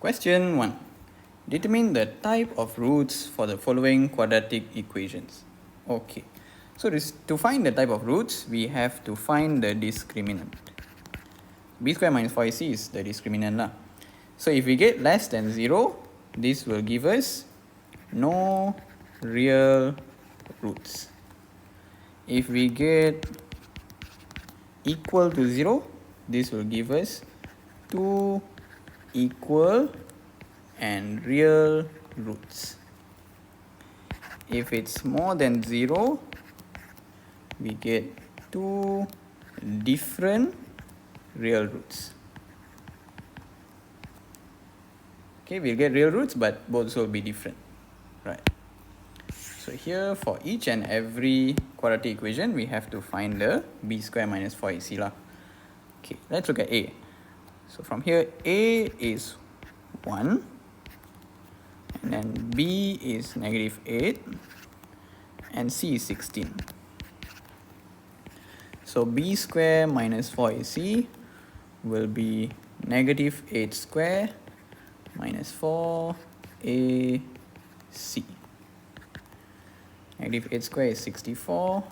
Question 1. Determine the type of roots for the following quadratic equations. Okay, so to find the type of roots, we have to find the discriminant. B square minus 4ac is the discriminant lah. So if we get less than 0, this will give us no real roots. If we get equal to 0, this will give us 2 equal and real roots. If it's more than 0, we get 2 different real roots. Okay, we'll get real roots, but both will be different, right? So here, for each and every quadratic equation, we have to find the b square minus 4ac lah. Okay, let's look at a. So from here, a is 1, and then b is -8, and c is 16. So b square minus 4ac will be -8 square minus 4ac. -8 square is 64.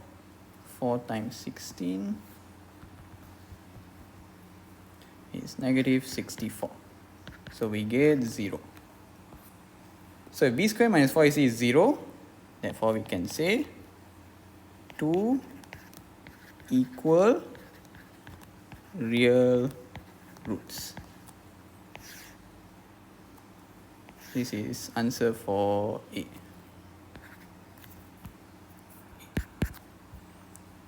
4 times 16 is -64. So we get 0. So if b square minus 4ac is 0, therefore we can say 2 equal real roots. This is answer for A.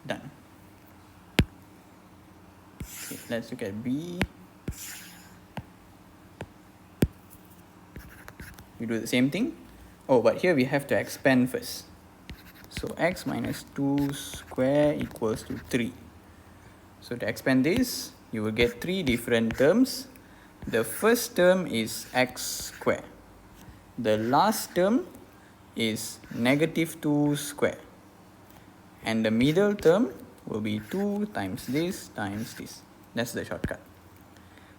Done. Okay, let's look at B. We do the same thing. Oh, but here we have to expand first. So x minus 2 square equals to 3. So to expand this, you will get 3 different terms. The first term is x square. The last term is -2 square. And the middle term will be 2 times this times this. That's the shortcut.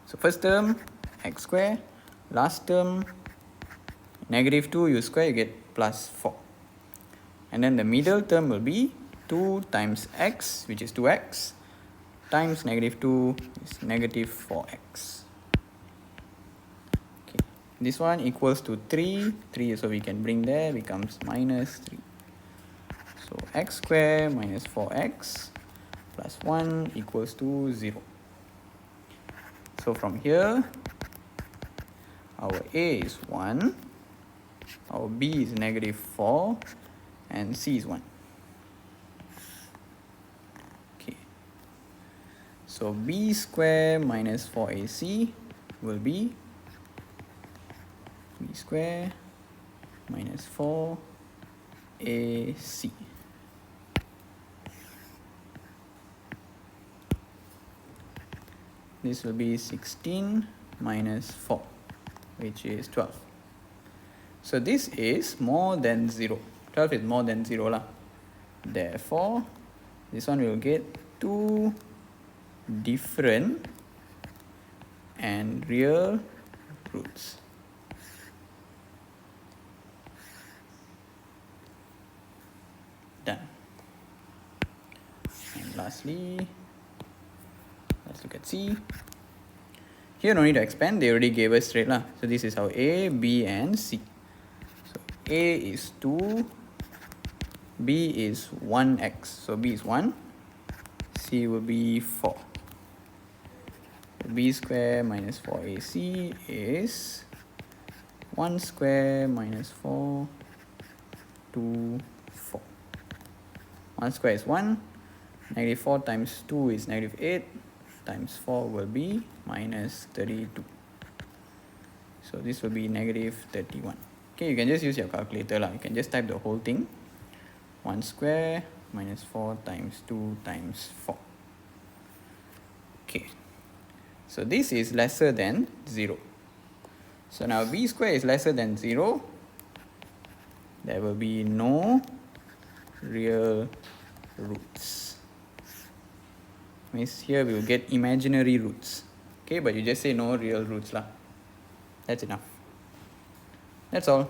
So first term, x square. Last term, -2 you square, you get +4. And then the middle term will be 2 times x, which is 2x, times -2 is -4x. Okay, this one equals to 3. 3, so we can bring there, becomes -3. So x square minus 4x plus 1 equals to 0. So from here, our a is 1, our b is -4, and c is 1. Okay. So b square minus 4ac will be b square minus 4ac. This will be 16 minus 4, which is 12. So this is more than 0. 12 is more than 0 lah. Therefore, this one will get 2 different and real roots. Done. And lastly, let's look at C. Here no need to expand, they already gave us straight lah. So this is our A, B and C. So A is 2, B is 1x, so B is 1, C will be 4. So B square minus 4ac is 1 square minus 4, 2, 4. 1 square is 1, -4 times 2 is -8, times 4 will be -32. So this will be -31. Okay, you can just use your calculator lah. You can just type the whole thing. 1 square minus 4 times 2 times 4. Okay. So this is lesser than 0. So now b square is lesser than 0. There will be no real roots. Means here we will get imaginary roots. Okay, but you just say no real roots lah. That's enough. That's all.